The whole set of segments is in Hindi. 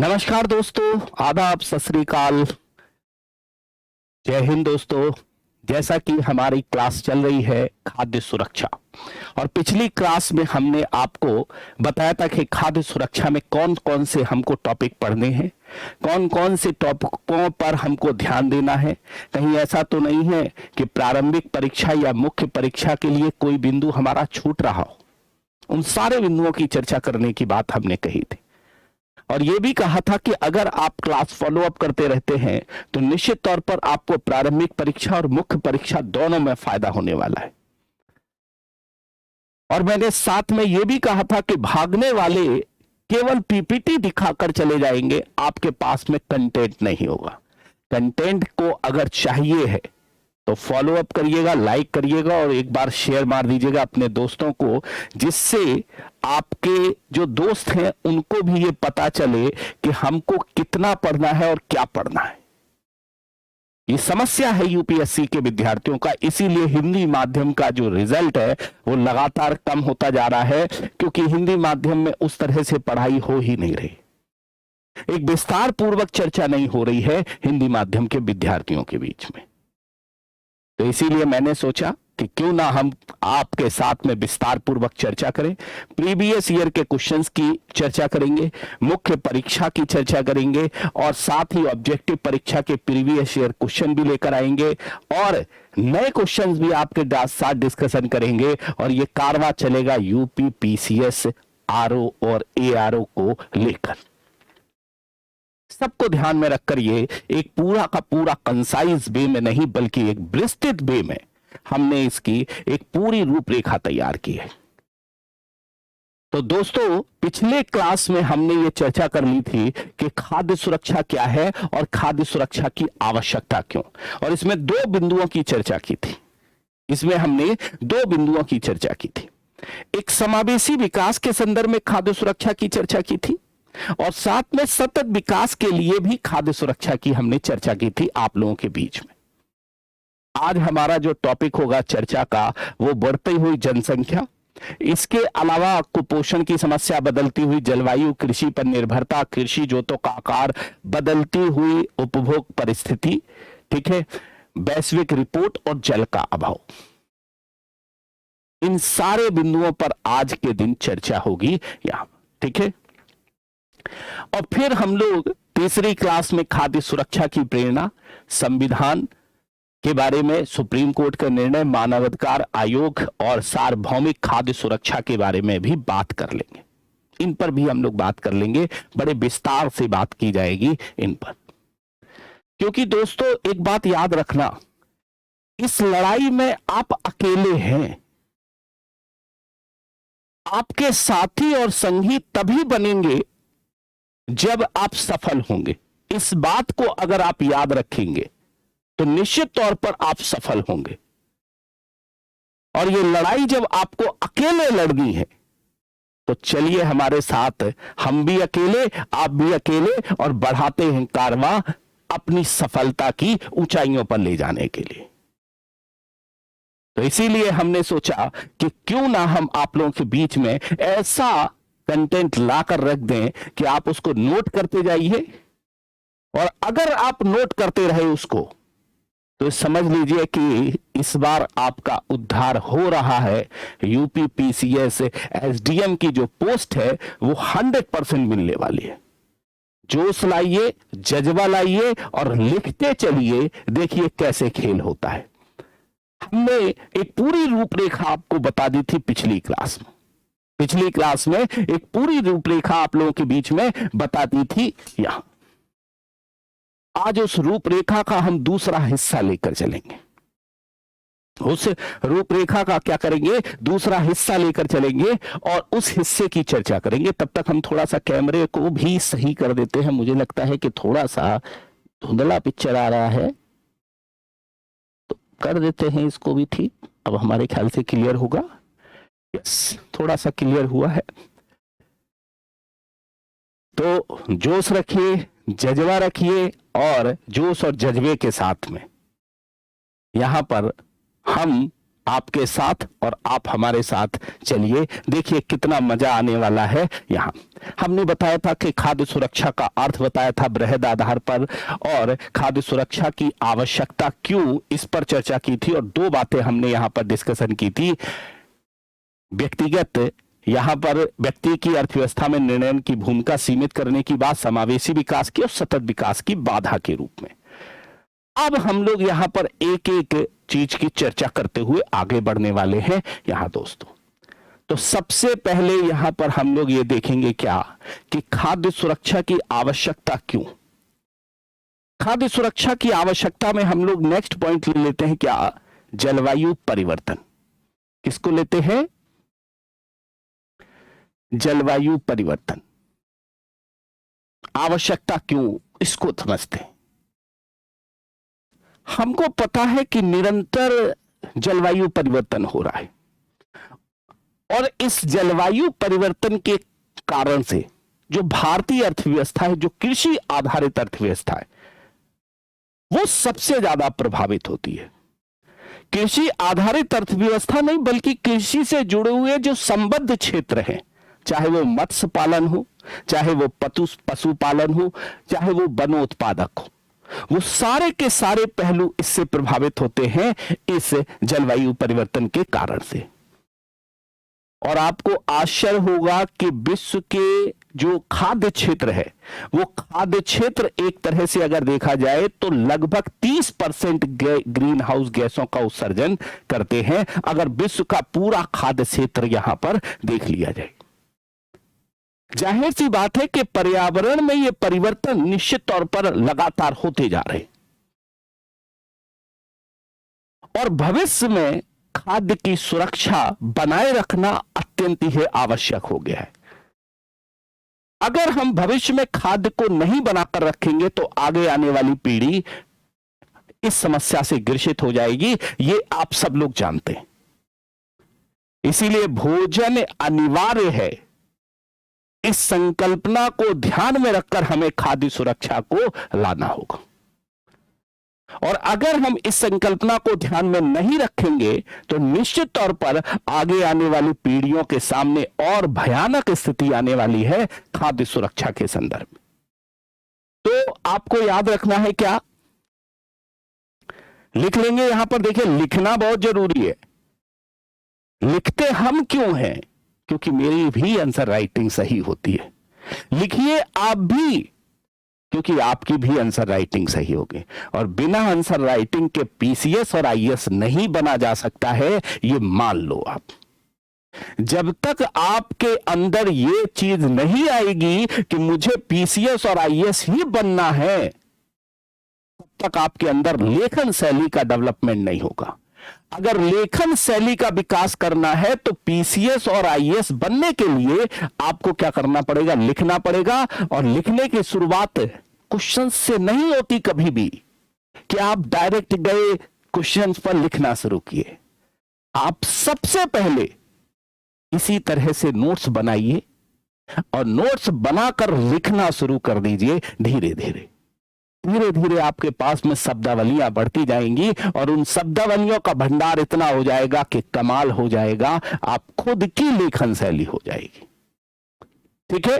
नमस्कार दोस्तों, आदाब, सत श्री अकाल, जय हिंद दोस्तों। जैसा कि हमारी क्लास चल रही है खाद्य सुरक्षा, और पिछली क्लास में हमने आपको बताया था कि खाद्य सुरक्षा में कौन कौन से हमको टॉपिक पढ़ने हैं, कौन कौन से टॉपिकों पर हमको ध्यान देना है। कहीं ऐसा तो नहीं है कि प्रारंभिक परीक्षा या मुख्य परीक्षा के लिए कोई बिंदु हमारा छूट रहा हो। उन सारे बिंदुओं की चर्चा करने की बात हमने कही थी, और यह भी कहा था कि अगर आप क्लास फॉलो अप करते रहते हैं तो निश्चित तौर पर आपको प्रारंभिक परीक्षा और मुख्य परीक्षा दोनों में फायदा होने वाला है। और मैंने साथ में यह भी कहा था कि भागने वाले केवल पीपीटी दिखाकर चले जाएंगे, आपके पास में कंटेंट नहीं होगा। कंटेंट को अगर चाहिए है तो फॉलो अप करिएगा, लाइक करिएगा और एक बार शेयर मार दीजिएगा अपने दोस्तों को, जिससे आपके जो दोस्त हैं उनको भी ये पता चले कि हमको कितना पढ़ना है और क्या पढ़ना है। ये समस्या है यूपीएससी के विद्यार्थियों का, इसीलिए हिंदी माध्यम का जो रिजल्ट है वो लगातार कम होता जा रहा है, क्योंकि हिंदी माध्यम में उस तरह से पढ़ाई हो ही नहीं रही। एक विस्तार पूर्वक चर्चा नहीं हो रही है हिंदी माध्यम के विद्यार्थियों के बीच में। तो इसीलिए मैंने सोचा कि क्यों ना हम आपके साथ में विस्तार पूर्वक चर्चा करें। प्रीवियस ईयर के क्वेश्चंस की चर्चा करेंगे, मुख्य परीक्षा की चर्चा करेंगे, और साथ ही ऑब्जेक्टिव परीक्षा के प्रीवियस ईयर क्वेश्चन भी लेकर आएंगे, और नए क्वेश्चंस भी आपके साथ डिस्कशन करेंगे। और ये कारवां चलेगा यूपी पीसीएस, आरओ और एआरओ को लेकर। सबको ध्यान में रखकर ये एक पूरा का पूरा कंसाइज वे में नहीं, बल्कि एक विस्तृत वे में हमने इसकी एक पूरी रूपरेखा तैयार की है। तो दोस्तों, पिछले क्लास में हमने ये चर्चा कर ली थी कि खाद्य सुरक्षा क्या है और खाद्य सुरक्षा की आवश्यकता क्यों, और इसमें दो बिंदुओं की चर्चा की थी। इसमें हमने दो बिंदुओं की चर्चा की थी। एक समावेशी विकास के संदर्भ में खाद्य सुरक्षा की चर्चा की थी, और साथ में सतत विकास के लिए भी खाद्य सुरक्षा की हमने चर्चा की थी आप लोगों के बीच में। आज हमारा जो टॉपिक होगा चर्चा का वो बढ़ती हुई जनसंख्या, इसके अलावा कुपोषण की समस्या, बदलती हुई जलवायु, कृषि पर निर्भरता, कृषि जोतों का आकार, बदलती हुई उपभोग परिस्थिति, ठीक है, वैश्विक रिपोर्ट और जल का अभाव। इन सारे बिंदुओं पर आज के दिन चर्चा होगी यहां, ठीक है। और फिर हम लोग तीसरी क्लास में खाद्य सुरक्षा की प्रेरणा, संविधान के बारे में, सुप्रीम कोर्ट का निर्णय, मानवाधिकार आयोग और सार्वभौमिक खाद्य सुरक्षा के बारे में भी बात कर लेंगे। इन पर भी हम लोग बात कर लेंगे, बड़े विस्तार से बात की जाएगी इन पर। क्योंकि दोस्तों एक बात याद रखना, इस लड़ाई में आप अकेले हैं। आपके साथी और संगी तभी बनेंगे जब आप सफल होंगे। इस बात को अगर आप याद रखेंगे तो निश्चित तौर पर आप सफल होंगे। और यह लड़ाई जब आपको अकेले लड़नी है तो चलिए हमारे साथ, हम भी अकेले, आप भी अकेले, और बढ़ाते हैं कारवां अपनी सफलता की ऊंचाइयों पर ले जाने के लिए। तो इसीलिए हमने सोचा कि क्यों ना हम आप लोगों के बीच में ऐसा कंटेंट लाकर रख दें कि आप उसको नोट करते जाइए, और अगर आप नोट करते रहे उसको तो समझ लीजिए कि इस बार आपका उद्धार हो रहा है। यूपी पीसीएस एसडीएम की जो पोस्ट है वो 100% मिलने वाली है। जोश लाइए, जज्बा लाइए और लिखते चलिए, देखिए कैसे खेल होता है। हमने एक पूरी रूपरेखा आपको बता दी थी पिछली क्लास में। पिछली क्लास में एक पूरी रूपरेखा आप लोगों के बीच में बता दी थी यहां। आज उस रूपरेखा का हम दूसरा हिस्सा लेकर चलेंगे। उस रूपरेखा का क्या करेंगे, दूसरा हिस्सा लेकर चलेंगे और उस हिस्से की चर्चा करेंगे। तब तक हम थोड़ा सा कैमरे को भी सही कर देते हैं। मुझे लगता है कि थोड़ा सा धुंधला पिक्चर आ रहा है, तो कर देते हैं इसको भी ठीक। अब हमारे ख्याल से क्लियर होगा। यस, थोड़ा सा क्लियर हुआ है। तो जोश रखिए, जज्बा रखिए, और जोश और जज्बे के साथ में यहां पर हम आपके साथ और आप हमारे साथ चलिए, देखिए कितना मजा आने वाला है। यहां हमने बताया था कि खाद्य सुरक्षा का अर्थ बताया था बृहद आधार पर, और खाद्य सुरक्षा की आवश्यकता क्यों, इस पर चर्चा की थी। और दो बातें हमने यहां पर डिस्कशन की थी। व्यक्तिगत, यहां पर व्यक्ति की अर्थव्यवस्था में निर्णय की भूमिका सीमित करने की बात, समावेशी विकास की और सतत विकास की बाधा के रूप में। अब हम लोग यहां पर एक एक चीज की चर्चा करते हुए आगे बढ़ने वाले हैं यहां दोस्तों। तो सबसे पहले यहां पर हम लोग ये देखेंगे क्या कि खाद्य सुरक्षा की आवश्यकता क्यों। खाद्य सुरक्षा की आवश्यकता में हम लोग नेक्स्ट पॉइंट ले लेते हैं क्या, जलवायु परिवर्तन। किसको लेते हैं, जलवायु परिवर्तन। आवश्यकता क्यों, इसको समझते हैं। हमको पता है कि निरंतर जलवायु परिवर्तन हो रहा है, और इस जलवायु परिवर्तन के कारण से जो भारतीय अर्थव्यवस्था है, जो कृषि आधारित अर्थव्यवस्था है, वो सबसे ज्यादा प्रभावित होती है। कृषि आधारित अर्थव्यवस्था नहीं, बल्कि कृषि से जुड़े हुए जो संबद्ध क्षेत्र हैं, चाहे वो मत्स्य पालन हो, चाहे वो पशुपालन हो, चाहे वो वनोत्पादक हो, वो सारे के सारे पहलू इससे प्रभावित होते हैं इस जलवायु परिवर्तन के कारण से। और आपको आश्चर्य होगा कि विश्व के जो खाद्य क्षेत्र है, वो खाद्य क्षेत्र एक तरह से अगर देखा जाए तो लगभग 30% ग्रीन हाउस गैसों का उत्सर्जन करते हैं, अगर विश्व का पूरा खाद्य क्षेत्र यहां पर देख लिया जाए। जाहिर सी बात है कि पर्यावरण में ये परिवर्तन निश्चित तौर पर लगातार होते जा रहे हैं, और भविष्य में खाद्य की सुरक्षा बनाए रखना अत्यंत ही आवश्यक हो गया है। अगर हम भविष्य में खाद्य को नहीं बनाकर रखेंगे तो आगे आने वाली पीढ़ी इस समस्या से ग्रसित हो जाएगी, ये आप सब लोग जानते हैं। इसीलिए भोजन अनिवार्य है। इस संकल्पना को ध्यान में रखकर हमें खाद्य सुरक्षा को लाना होगा। और अगर हम इस संकल्पना को ध्यान में नहीं रखेंगे तो निश्चित तौर पर आगे आने वाली पीढ़ियों के सामने और भयानक स्थिति आने वाली है खाद्य सुरक्षा के संदर्भ में। तो आपको याद रखना है क्या, लिख लेंगे यहां पर। देखिए, लिखना बहुत जरूरी है। लिखते हम क्यों हैं, क्योंकि मेरी भी आंसर राइटिंग सही होती है। लिखिए आप भी, क्योंकि आपकी भी आंसर राइटिंग सही होगी। और बिना आंसर राइटिंग के पीसीएस और आईएएस नहीं बना जा सकता है, ये मान लो आप। जब तक आपके अंदर ये चीज नहीं आएगी कि मुझे पीसीएस और आईएएस ही बनना है, तब तक आपके अंदर लेखन शैली का डेवलपमेंट नहीं होगा। अगर लेखन शैली का विकास करना है तो पीसीएस और आईएएस बनने के लिए आपको क्या करना पड़ेगा, लिखना पड़ेगा। और लिखने की शुरुआत क्वेश्चन से नहीं होती कभी भी कि आप डायरेक्ट गए क्वेश्चंस पर लिखना शुरू किए। आप सबसे पहले इसी तरह से नोट्स बनाइए और नोट्स बनाकर लिखना शुरू कर दीजिए। धीरे धीरे धीरे धीरे आपके पास में शब्दावलियां बढ़ती जाएंगी, और उन शब्दावलियों का भंडार इतना हो जाएगा कि कमाल हो जाएगा। आप खुद की लेखन शैली हो जाएगी। ठीक है,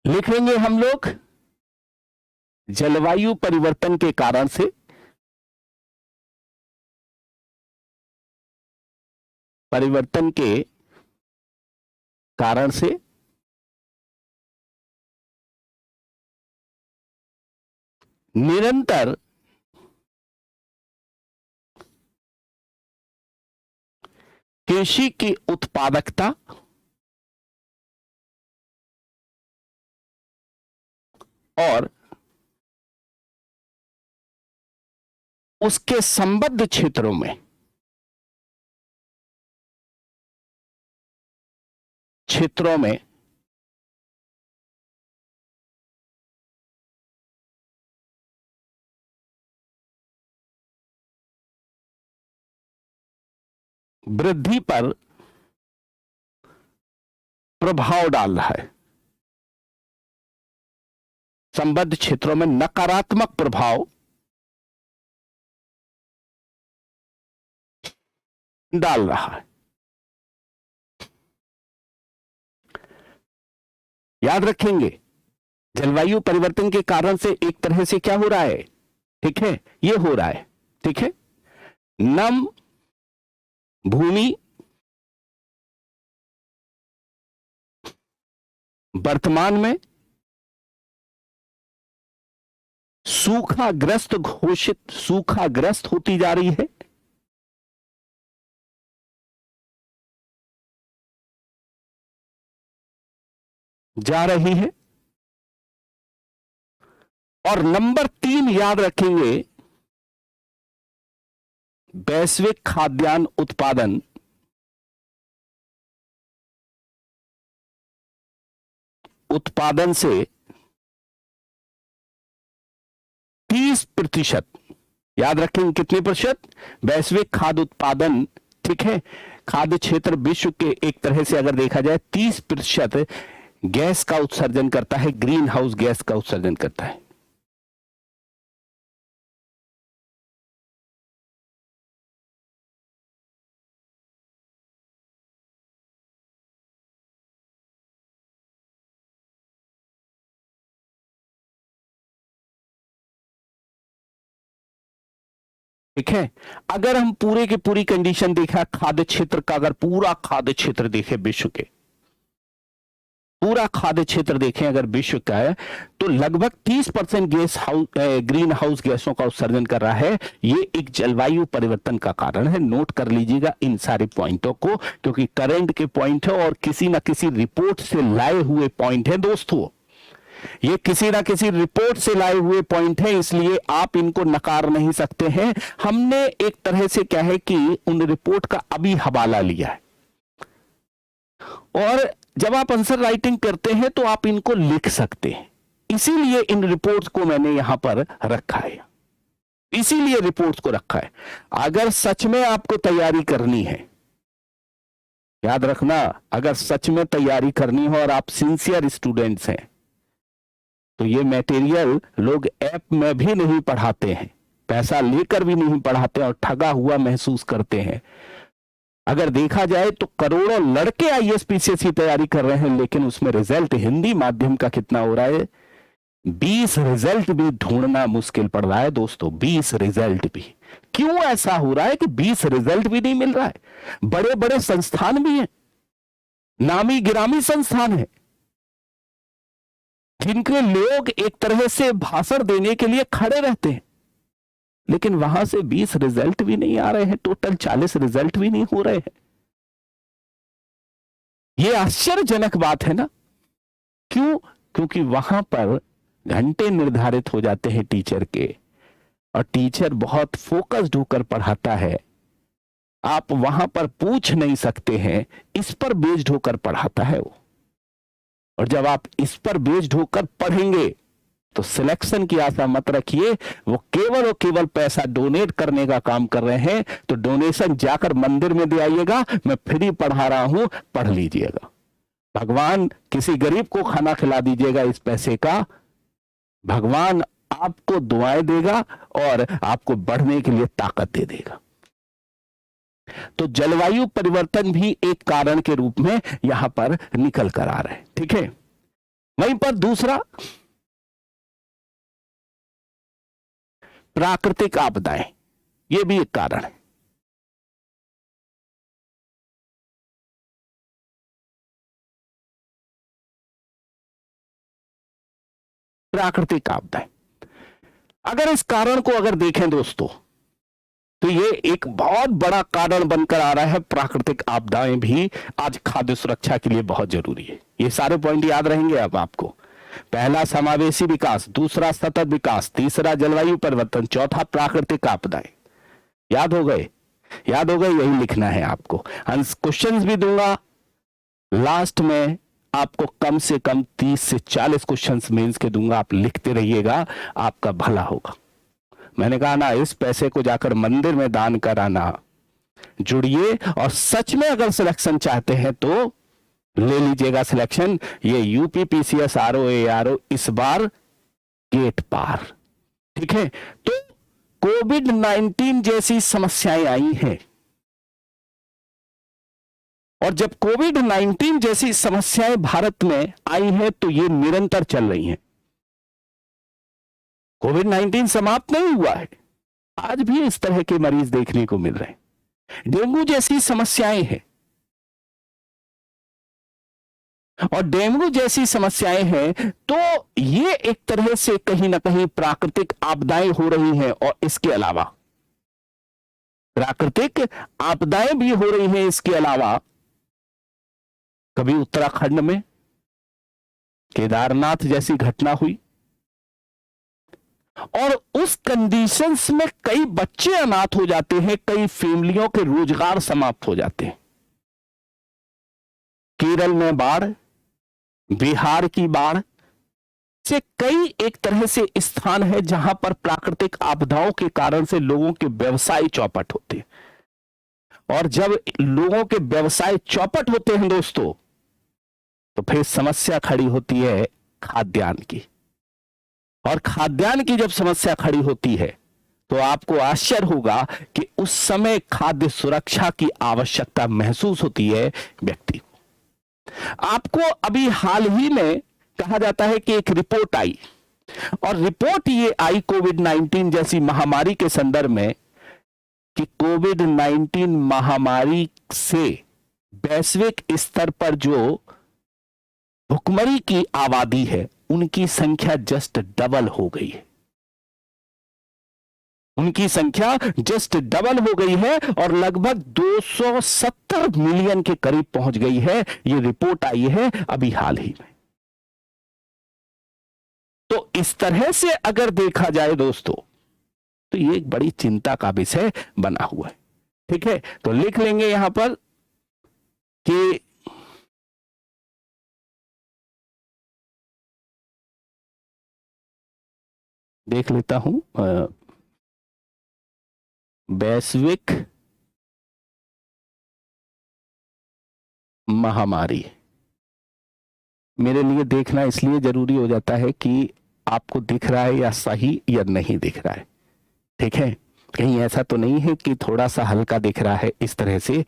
लिखेंगे हम लोग, जलवायु परिवर्तन के कारण से निरंतर कृषि की उत्पादकता और उसके संबद्ध क्षेत्रों में वृद्धि पर प्रभाव डाल रहा है। संबद्ध क्षेत्रों में नकारात्मक प्रभाव डाल रहा है। याद रखेंगे, जलवायु परिवर्तन के कारण से एक तरह से क्या हो रहा है, ठीक है, ये हो रहा है, ठीक है, नम भूमि वर्तमान में सूखाग्रस्त घोषित, सूखाग्रस्त होती जा रही है। जा रही है। और नंबर 3 याद रखेंगे, वैश्विक खाद्यान्न उत्पादन से 30%, याद रखेंगे कितने प्रतिशत, वैश्विक खाद्य उत्पादन, ठीक है, खाद्य क्षेत्र विश्व के एक तरह से अगर देखा जाए 30% गैस का उत्सर्जन करता है, ग्रीन हाउस गैस का उत्सर्जन करता है। ठीक है, अगर हम पूरे की पूरी कंडीशन देखा खाद्य क्षेत्र का, अगर पूरा खाद्य क्षेत्र देखे विश्व के, पूरा खाद्य क्षेत्र देखें अगर विश्व का है, तो लगभग 30% ग्रीन हाउस गैसों का उत्सर्जन कर रहा है। ये एक जलवायु परिवर्तन का कारण है। नोट कर लीजिएगा इन सारे पॉइंटों को, क्योंकि करंट के पॉइंट है और किसी ना किसी रिपोर्ट से लाए हुए पॉइंट है दोस्तों। ये किसी ना किसी रिपोर्ट से लाए हुए पॉइंट है, इसलिए आप इनको नकार नहीं सकते हैं। हमने एक तरह से क्या है कि उन रिपोर्ट का अभी हवाला लिया है, और जब आप आंसर राइटिंग करते हैं तो आप इनको लिख सकते हैं, इसीलिए इन रिपोर्ट्स को मैंने यहां पर रखा है, इसीलिए रिपोर्ट्स को रखा है। अगर सच में आपको तैयारी करनी है, याद रखना, अगर सच में तैयारी करनी हो और आप सिंसियर स्टूडेंट्स हैं, तो ये मटेरियल लोग ऐप में भी नहीं पढ़ाते हैं, पैसा लेकर भी नहीं पढ़ाते और ठगा हुआ महसूस करते हैं। अगर देखा जाए तो करोड़ों लड़के आईएएस पीसीएस की तैयारी कर रहे हैं, लेकिन उसमें रिजल्ट हिंदी माध्यम का कितना हो रहा है, 20 रिजल्ट भी ढूंढना मुश्किल पड़ रहा है दोस्तों, 20 रिजल्ट भी। क्यों ऐसा हो रहा है कि 20 रिजल्ट भी नहीं मिल रहा है? बड़े बड़े संस्थान भी हैं, नामी गिरामी संस्थान है, जिनके लोग एक तरह से भाषण देने के लिए खड़े रहते हैं, लेकिन वहां से 20 रिजल्ट भी नहीं आ रहे हैं, टोटल 40 रिजल्ट भी नहीं हो रहे हैं। यह आश्चर्यजनक बात है ना? क्यों? क्योंकि वहां पर घंटे निर्धारित हो जाते हैं टीचर के, और टीचर बहुत फोकस्ड होकर पढ़ाता है। आप वहां पर पूछ नहीं सकते हैं, इस पर बेस्ड होकर पढ़ाता है वो। और जब आप इस पर बेस्ड होकर पढ़ेंगे तो सिलेक्शन की आशा मत रखिए। वो केवल और केवल पैसा डोनेट करने का काम कर रहे हैं, तो डोनेशन जाकर मंदिर में दे आइएगा, मैं फ्री पढ़ा रहा हूं, पढ़ लीजिएगा। भगवान किसी गरीब को खाना खिला दीजिएगा इस पैसे का, भगवान आपको दुआएं देगा और आपको बढ़ने के लिए ताकत दे देगा। तो जलवायु परिवर्तन भी एक कारण के रूप में यहां पर निकल कर आ रहा है, ठीक है। वहीं पर दूसरा, प्राकृतिक आपदाएं, यह भी एक कारण है। प्राकृतिक आपदाएं, अगर इस कारण को अगर देखें दोस्तों, तो ये एक बहुत बड़ा कारण बनकर आ रहा है। प्राकृतिक आपदाएं भी आज खाद्य सुरक्षा के लिए बहुत जरूरी है। ये सारे पॉइंट याद रहेंगे अब आपको। पहला समावेशी विकास, दूसरा सतत विकास, तीसरा जलवायु परिवर्तन, चौथा प्राकृतिक आपदाएं। याद हो गए? याद हो गए? यही लिखना है आपको। क्वेश्चंस भी दूंगा लास्ट में, आपको कम से कम 30 से 40 क्वेश्चंस मेंस के दूंगा, आप लिखते रहिएगा, आपका भला होगा। मैंने कहा ना, इस पैसे को जाकर मंदिर में दान कराना, जुड़िए, और सच में अगर सिलेक्शन चाहते हैं तो ले लीजिएगा सिलेक्शन। ये यूपी पीसीएस आरओ इस बार गेट पार, ठीक है। तो कोविड-19 जैसी समस्याएं आई हैं, और जब कोविड-19 जैसी समस्याएं भारत में आई हैं तो ये निरंतर चल रही हैं। कोविड-19 समाप्त नहीं हुआ है, आज भी इस तरह के मरीज देखने को मिल रहे हैं। डेंगू जैसी समस्याएं हैं, और डेंगू जैसी समस्याएं हैं तो ये एक तरह से कहीं ना कहीं प्राकृतिक आपदाएं हो रही हैं, और इसके अलावा प्राकृतिक आपदाएं भी हो रही हैं। इसके अलावा कभी उत्तराखंड में केदारनाथ जैसी घटना हुई, और उस कंडीशंस में कई बच्चे अनाथ हो जाते हैं, कई फैमिलियों के रोजगार समाप्त हो जाते हैं। केरल में बाढ़, बिहार की बाढ़ से कई एक तरह से स्थान है जहां पर प्राकृतिक आपदाओं के कारण से लोगों के व्यवसाय चौपट होते हैं, और जब लोगों के व्यवसाय चौपट होते हैं दोस्तों, तो फिर समस्या खड़ी होती है खाद्यान्न की। और खाद्यान्न की जब समस्या खड़ी होती है तो आपको आश्चर्य होगा कि उस समय खाद्य सुरक्षा की आवश्यकता महसूस होती है व्यक्ति को। आपको अभी हाल ही में कहा जाता है कि एक रिपोर्ट आई, और रिपोर्ट ये आई कोविड-19 जैसी महामारी के संदर्भ में, कि कोविड-19 महामारी से वैश्विक स्तर पर जो भुखमरी की आबादी है उनकी संख्या जस्ट डबल हो गई है। उनकी संख्या जस्ट डबल हो गई है और लगभग 270 मिलियन के करीब पहुंच गई है। ये रिपोर्ट आई है अभी हाल ही में। तो इस तरह से अगर देखा जाए दोस्तों, तो ये एक बड़ी चिंता का विषय बना हुआ है। ठीक है, तो लिख लेंगे यहां पर कि देख लेता हूं, वैश्विक महामारी। मेरे लिए देखना इसलिए जरूरी हो जाता है कि आपको दिख रहा है या सही या नहीं दिख रहा है। ठीक है, कहीं ऐसा तो नहीं है कि थोड़ा सा हल्का दिख रहा है, इस तरह से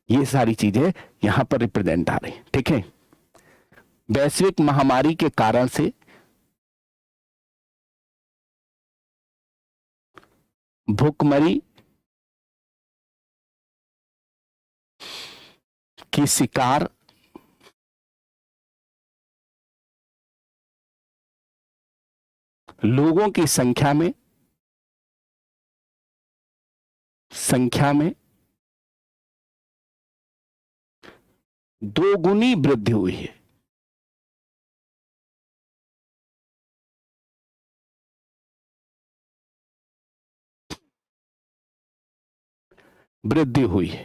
ये सारी चीजें यहां पर रिप्रेजेंट आ रही। ठीक है, वैश्विक महामारी के कारण से भुखमरी की शिकार लोगों की संख्या में दोगुनी वृद्धि हुई है। वृद्धि हुई है,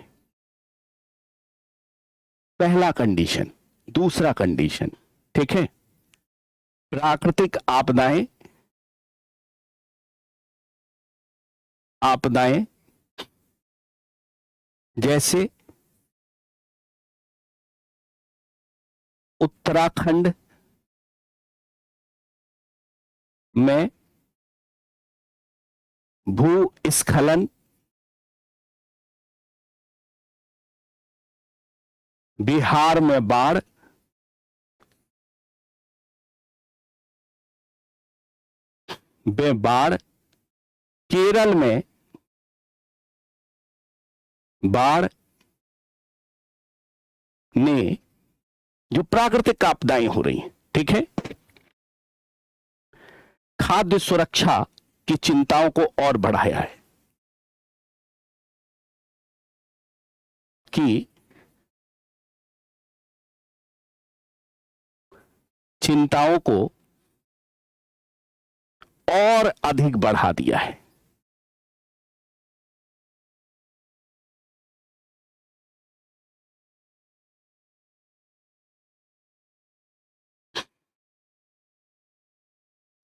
पहला कंडीशन। दूसरा कंडीशन, ठीक है, प्राकृतिक आपदाएं जैसे उत्तराखंड में भूस्खलन, बिहार में बाढ़, केरल में बाढ़ ने जो प्राकृतिक आपदाएं हो रही हैं, ठीक है, खाद्य सुरक्षा की चिंताओं को और बढ़ाया है कि चिंताओं को और अधिक बढ़ा दिया है।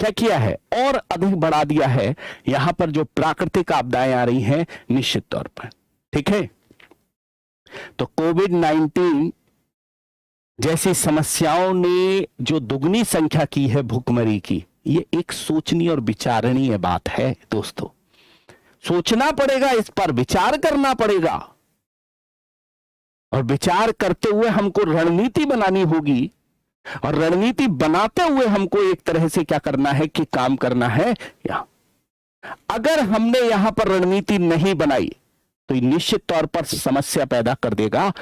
क्या किया है? और अधिक बढ़ा दिया है। यहां पर जो प्राकृतिक आपदाएं आ रही हैं निश्चित तौर पर, ठीक है, तो कोविड-19 जैसी समस्याओं ने जो दुगनी संख्या की है भुखमरी की, ये एक सोचनीय और विचारणीय बात है दोस्तों। सोचना पड़ेगा, इस पर विचार करना पड़ेगा, और विचार करते हुए हमको रणनीति बनानी होगी, और रणनीति बनाते हुए हमको एक तरह से क्या करना है कि काम करना है। यहां अगर हमने यहां पर रणनीति नहीं बनाई तो निश्चित तौर पर समस्या पैदा कर देगा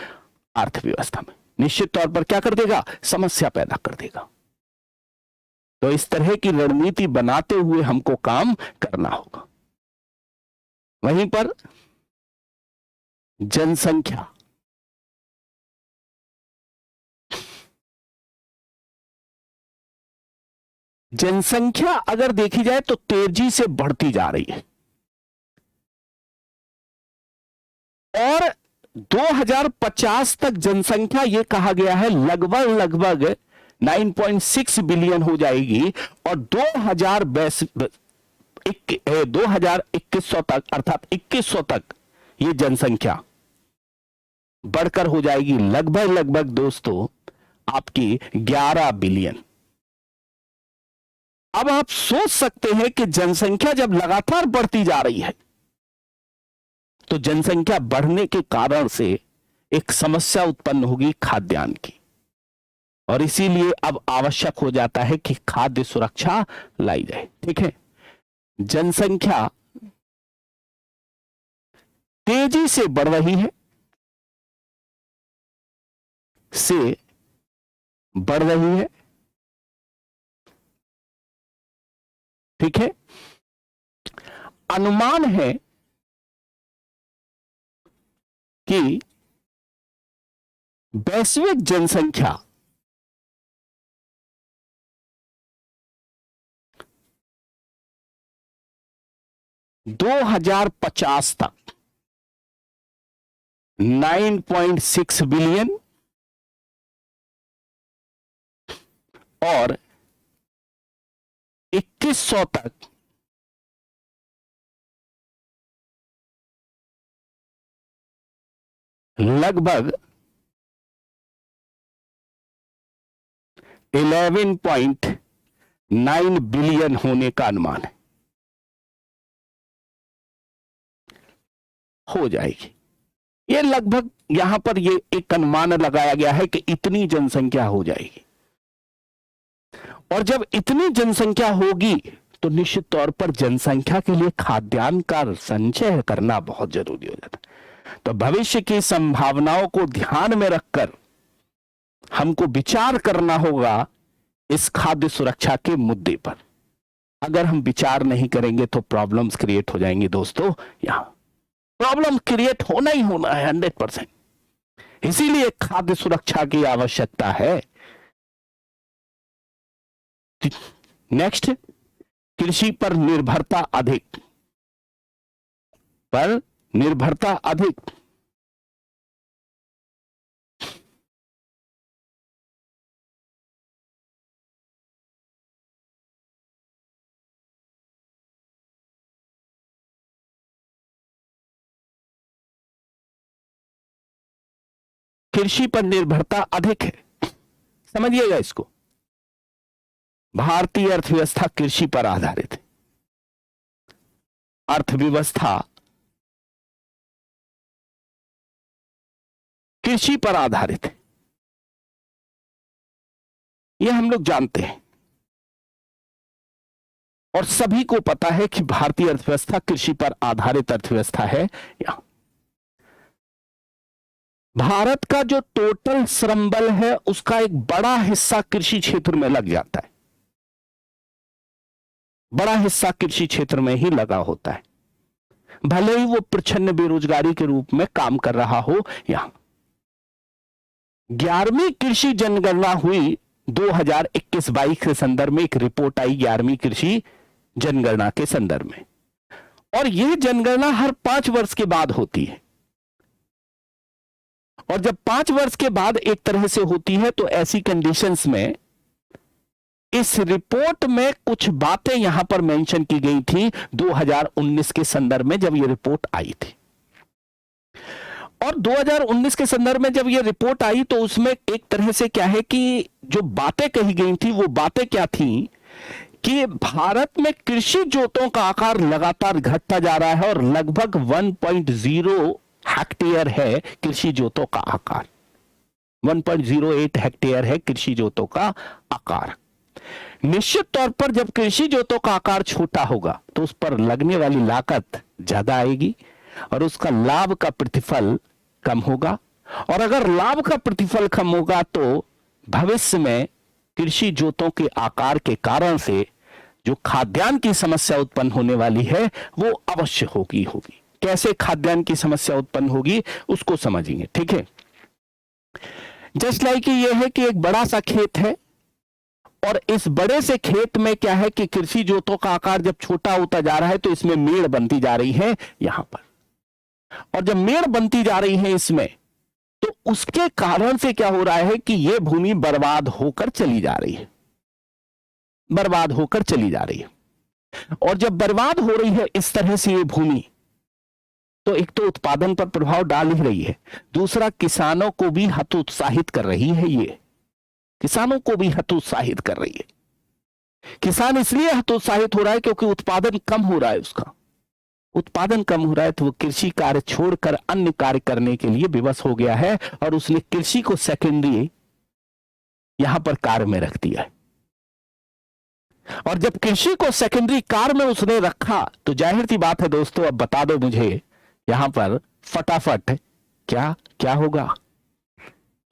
अर्थव्यवस्था में, निश्चित तौर पर क्या कर देगा, समस्या पैदा कर देगा। तो इस तरह की रणनीति बनाते हुए हमको काम करना होगा। वहीं पर जनसंख्या, जनसंख्या अगर देखी जाए तो तेजी से बढ़ती जा रही है, और 2050 तक जनसंख्या ये कहा गया है लगभग 9.6 बिलियन हो जाएगी, और 2100 तक अर्थात 2100 तक ये जनसंख्या बढ़कर हो जाएगी लगभग दोस्तों आपकी 11 बिलियन। अब आप सोच सकते हैं कि जनसंख्या जब लगातार बढ़ती जा रही है तो जनसंख्या बढ़ने के कारण से एक समस्या उत्पन्न होगी खाद्यान्न की, और इसीलिए अब आवश्यक हो जाता है कि खाद्य सुरक्षा लाई जाए। ठीक है, जनसंख्या तेजी से बढ़ रही है, ठीक है। अनुमान है कि वैश्विक जनसंख्या 2050 तक 9.6 बिलियन और 2100 तक लगभग 11.9 बिलियन होने का अनुमान है, हो जाएगी। ये लगभग यहां पर ये एक अनुमान लगाया गया है कि इतनी जनसंख्या हो जाएगी, और जब इतनी जनसंख्या होगी तो निश्चित तौर पर जनसंख्या के लिए खाद्यान्न का संचय करना बहुत जरूरी हो जाता है। तो भविष्य की संभावनाओं को ध्यान में रखकर हमको विचार करना होगा इस खाद्य सुरक्षा के मुद्दे पर। अगर हम विचार नहीं करेंगे तो प्रॉब्लम्स क्रिएट हो जाएंगे दोस्तों। यहां प्रॉब्लम क्रिएट होना ही होना है 100%। इसीलिए खाद्य सुरक्षा की आवश्यकता है। नेक्स्ट, कृषि पर निर्भरता अधिक, कृषि पर निर्भरता अधिक है। समझिएगा इसको, भारतीय अर्थव्यवस्था कृषि पर आधारित है। अर्थव्यवस्था कृषि पर आधारित है, यह हम लोग जानते हैं, और सभी को पता है कि भारतीय अर्थव्यवस्था कृषि पर आधारित अर्थव्यवस्था है। यहां भारत का जो टोटल श्रम बल है उसका एक बड़ा हिस्सा कृषि क्षेत्र में लग जाता है, बड़ा हिस्सा कृषि क्षेत्र में ही लगा होता है, भले ही वो प्रच्छन्न बेरोजगारी के रूप में काम कर रहा हो। यहां 11वीं कृषि जनगणना हुई 2021-22 के संदर्भ में, एक रिपोर्ट आई 11वीं कृषि जनगणना के संदर्भ में, और यह जनगणना हर 5 वर्ष के बाद होती है। और जब 5 वर्ष के बाद एक तरह से होती है तो ऐसी कंडीशंस में इस रिपोर्ट में कुछ बातें यहां पर मेंशन की गई थी 2019 के संदर्भ में जब यह रिपोर्ट आई थी। और 2019 के संदर्भ में जब यह रिपोर्ट आई तो उसमें एक तरह से क्या है कि जो बातें कही गई थी वो बातें क्या थी कि भारत में कृषि जोतों का आकार लगातार घटता जा रहा है और लगभग 1.0 हेक्टेयर है कृषि जोतों का आकार। 1.08 हेक्टेयर है कृषि जोतों का आकार। निश्चित तौर पर जब कृषि जोतों का आकार छोटा होगा तो उस पर लगने वाली लागत ज्यादा आएगी और उसका लाभ का प्रतिफल कम होगा, और अगर लाभ का प्रतिफल कम होगा तो भविष्य में कृषि जोतों के आकार के कारण से जो खाद्यान्न की समस्या उत्पन्न होने वाली है वो अवश्य होगी। कैसे खाद्यान्न की समस्या उत्पन्न होगी उसको समझेंगे, ठीक है। जस्ट लाइक ये है कि एक बड़ा सा खेत है और इस बड़े से खेत में क्या है कि कृषि जोतों का आकार जब छोटा होता जा रहा है तो इसमें मेड़ बनती जा रही है यहां पर, और जब मेड़ बनती जा रही है इसमें तो उसके कारण से क्या हो रहा है कि यह भूमि बर्बाद होकर चली जा रही है, बर्बाद होकर चली जा रही है। और जब बर्बाद हो रही है इस तरह से ये भूमि, तो एक तो उत्पादन पर प्रभाव डाल ही रही है, दूसरा किसानों को भी हतोत्साहित कर रही है। ये किसानों को भी हतोत्साहित कर रही है। किसान इसलिए हतोत्साहित हो रहा है क्योंकि उत्पादन कम हो रहा है, उसका उत्पादन कम हो रहा है तो वो कृषि कार्य छोड़कर अन्य कार्य करने के लिए विवश हो गया है और उसने कृषि को सेकेंडरी यहां पर कार्य में रख दिया है। और जब कृषि को सेकेंडरी कार्य में उसने रखा तो जाहिर सी बात है दोस्तों, अब बता दो मुझे यहां पर फटाफट क्या क्या होगा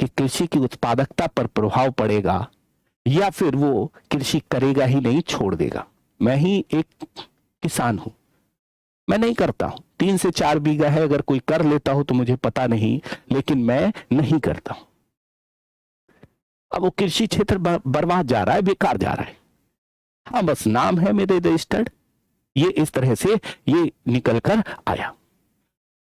कि कृषि की उत्पादकता पर प्रभाव पड़ेगा या फिर वो कृषि करेगा ही नहीं, छोड़ देगा। मैं ही एक किसान हूं, मैं नहीं करता हूं, 3 से 4 बीघा है, अगर कोई कर लेता हो तो मुझे पता नहीं, लेकिन मैं नहीं करता हूं। अब वो कृषि क्षेत्र बर्बाद जा रहा है, बेकार जा रहा है। हाँ बस नाम है मेरे रजिस्टर्ड, ये इस तरह से ये निकल कर आया।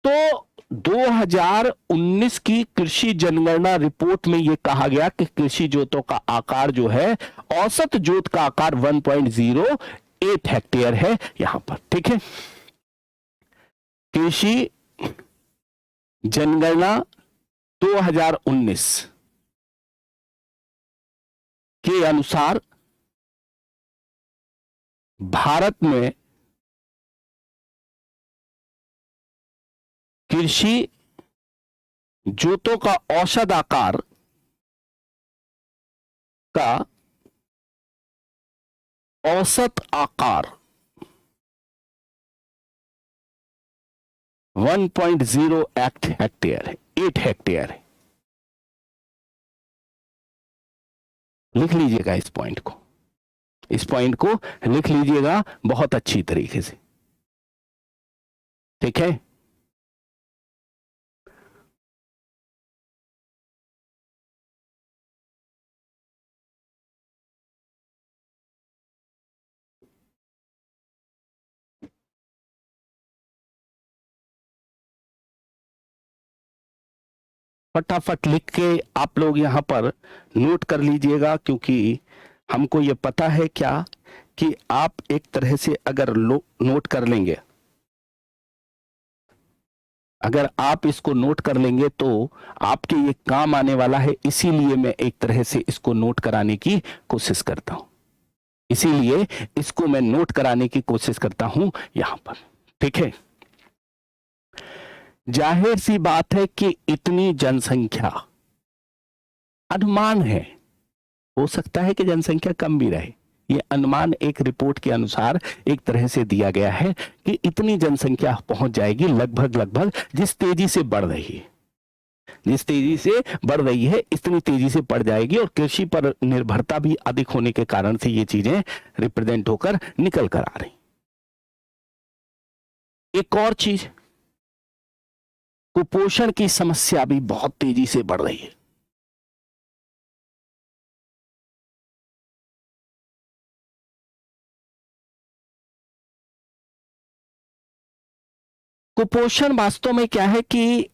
तो 2019 की कृषि जनगणना रिपोर्ट में यह कहा गया कि कृषि जोतों का आकार जो है, औसत जोत का आकार 1.08 हेक्टेयर है यहां पर, ठीक है। कृषि जनगणना 2019 के अनुसार भारत में कृषि जोतों का औसत आकार का औसत आकार 1.08 हेक्टेयर है, 8 हेक्टेयर है। लिख लीजिएगा इस पॉइंट को, इस पॉइंट को लिख लीजिएगा बहुत अच्छी तरीके से, ठीक है। फटाफट लिख के आप लोग यहां पर नोट कर लीजिएगा, क्योंकि हमको ये पता है क्या कि आप एक तरह से अगर नोट कर लेंगे, अगर आप इसको नोट कर लेंगे तो आपके ये काम आने वाला है। इसीलिए मैं एक तरह से इसको नोट कराने की कोशिश करता हूं, इसीलिए इसको मैं नोट कराने की कोशिश करता हूं यहां पर, ठीक है। जाहिर सी बात है कि इतनी जनसंख्या, अनुमान है, हो सकता है कि जनसंख्या कम भी रहे, ये अनुमान एक रिपोर्ट के अनुसार एक तरह से दिया गया है कि इतनी जनसंख्या पहुंच जाएगी लगभग जिस तेजी से बढ़ रही है, जिस तेजी से बढ़ रही है इतनी तेजी से बढ़ जाएगी, और कृषि पर निर्भरता भी अधिक होने के कारण से ये चीजें रिप्रेजेंट होकर निकल कर आ रही। एक और चीज, कुपोषण की समस्या भी बहुत तेजी से बढ़ रही है। कुपोषण वास्तव में क्या है कि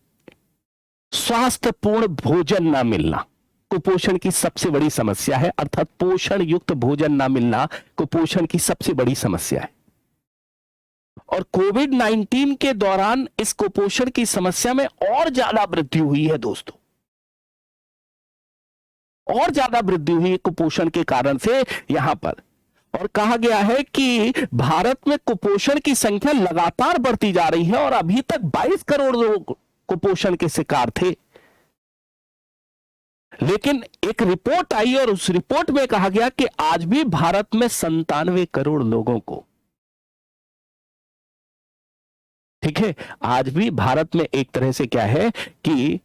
स्वास्थ्यपूर्ण भोजन ना मिलना कुपोषण की सबसे बड़ी समस्या है, अर्थात पोषण युक्त भोजन ना मिलना कुपोषण की सबसे बड़ी समस्या है। और कोविड-19 के दौरान इस कुपोषण की समस्या में और ज्यादा वृद्धि हुई है दोस्तों, और ज्यादा वृद्धि हुई है कुपोषण के कारण से यहां पर। और कहा गया है कि भारत में कुपोषण की संख्या लगातार बढ़ती जा रही है और अभी तक 22 करोड़ लोग कुपोषण के शिकार थे। लेकिन एक रिपोर्ट आई और उस रिपोर्ट में कहा गया कि आज भी भारत में 97 करोड़ लोगों को, ठीक है, आज भी भारत में एक तरह से क्या है कि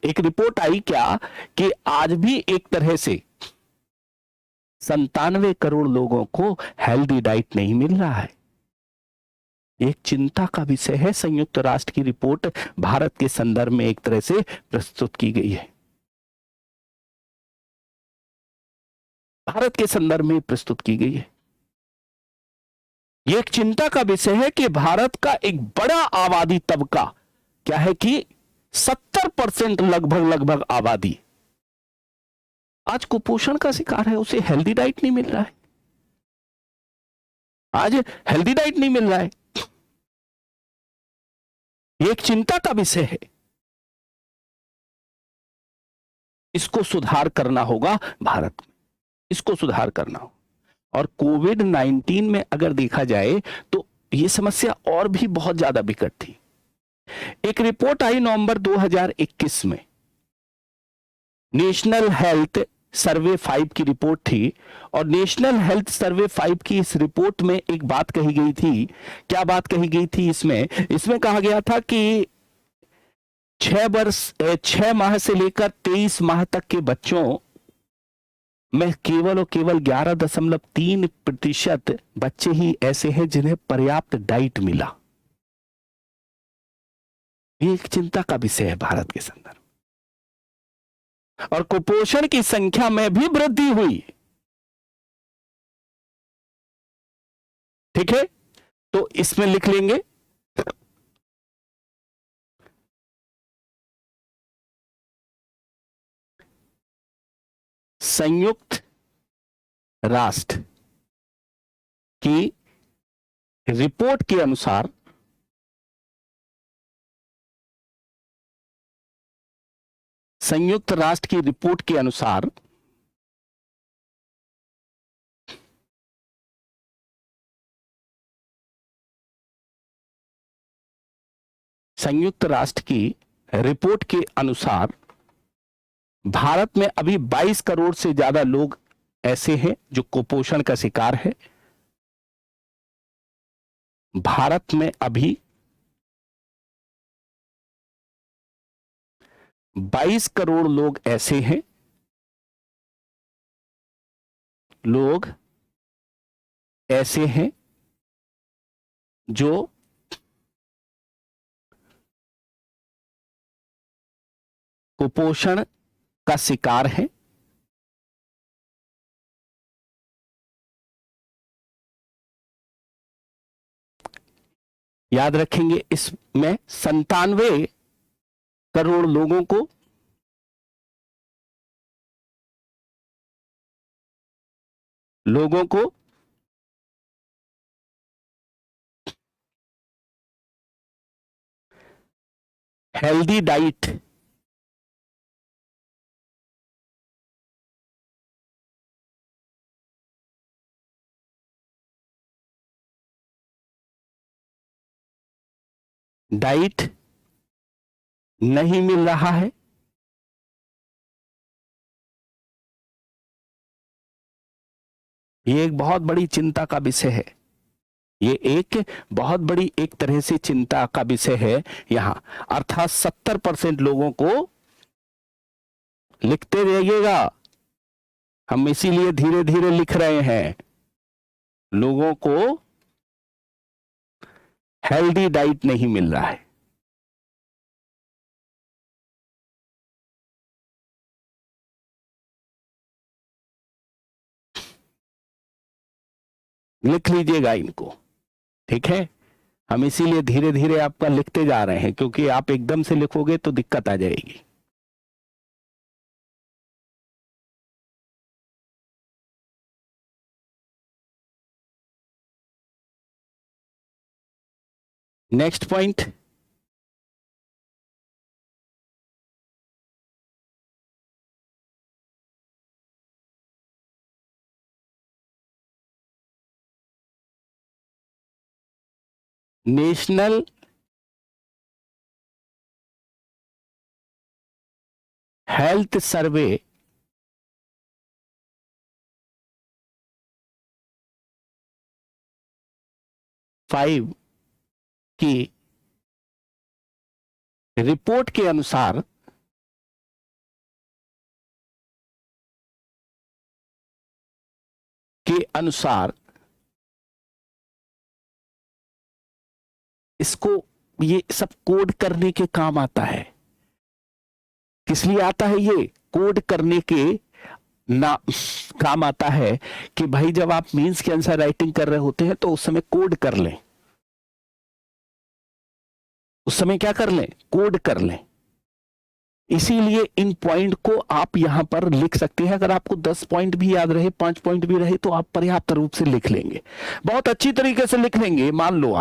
एक रिपोर्ट आई क्या कि आज भी एक तरह से 97 करोड़ लोगों को हेल्दी डाइट नहीं मिल रहा है। एक चिंता का विषय है। संयुक्त राष्ट्र की रिपोर्ट भारत के संदर्भ में एक तरह से प्रस्तुत की गई है, भारत के संदर्भ में प्रस्तुत की गई है। यह एक चिंता का विषय है कि भारत का एक बड़ा आबादी तबका क्या है कि 70% लगभग आबादी आज कुपोषण का शिकार है, उसे हेल्दी डाइट नहीं मिल रहा है, आज हेल्दी डाइट नहीं मिल रहा है। यह एक चिंता का विषय है, इसको सुधार करना होगा भारत में, इसको सुधार करना होगा। और कोविड-19 में अगर देखा जाए तो यह समस्या और भी बहुत ज्यादा विकट थी। एक रिपोर्ट आई नवंबर 2021 में, नेशनल हेल्थ सर्वे 5 की रिपोर्ट थी, और नेशनल हेल्थ सर्वे 5 की इस रिपोर्ट में एक बात कही गई थी। क्या बात कही गई थी इसमें कहा गया था कि 6 माह से लेकर 23 माह तक के बच्चों में केवल और केवल 11.3% बच्चे ही ऐसे हैं जिन्हें पर्याप्त डाइट मिला। ये एक चिंता का विषय है भारत के संदर्भ। और कुपोषण की संख्या में भी वृद्धि हुई, ठीक है, तो इसमें लिख लेंगे संयुक्त राष्ट्र की रिपोर्ट के अनुसार संयुक्त राष्ट्र की रिपोर्ट के अनुसार संयुक्त राष्ट्र की रिपोर्ट के अनुसार भारत में अभी 22 करोड़ से ज्यादा लोग ऐसे हैं जो कुपोषण का शिकार है। भारत में अभी 22 करोड़ लोग ऐसे हैं, लोग ऐसे हैं जो कुपोषण का शिकार है। याद रखेंगे इसमें 97 करोड़ लोगों को हेल्दी डाइट नहीं मिल रहा है। ये एक बहुत बड़ी चिंता का विषय है, ये एक बहुत बड़ी एक तरह से चिंता का विषय है यहां। अर्थात 70% लोगों को, लिखते रहिएगा, हम इसीलिए धीरे धीरे लिख रहे हैं, लोगों को हेल्दी डाइट नहीं मिल रहा है। लिख लीजिएगा इनको, ठीक है। हम इसीलिए धीरे धीरे आपका लिखते जा रहे हैं, क्योंकि आप एकदम से लिखोगे तो दिक्कत आ जाएगी। Next point, national health survey five की रिपोर्ट के अनुसार इसको ये सब कोड करने के काम आता है। किस लिए आता है? ये कोड करने के ना काम आता है कि भाई जब आप मींस के आंसर राइटिंग कर रहे होते हैं तो उस समय कोड कर लें, उस समय क्या कर लें? कोड कर लें। इसीलिए इन पॉइंट को आप यहां पर लिख सकते हैं। अगर आपको 10 पॉइंट भी याद रहे, 5 पॉइंट भी रहे, तो आप पर्याप्त रूप से लिख लेंगे, बहुत अच्छी तरीके से लिख लेंगे। मान लो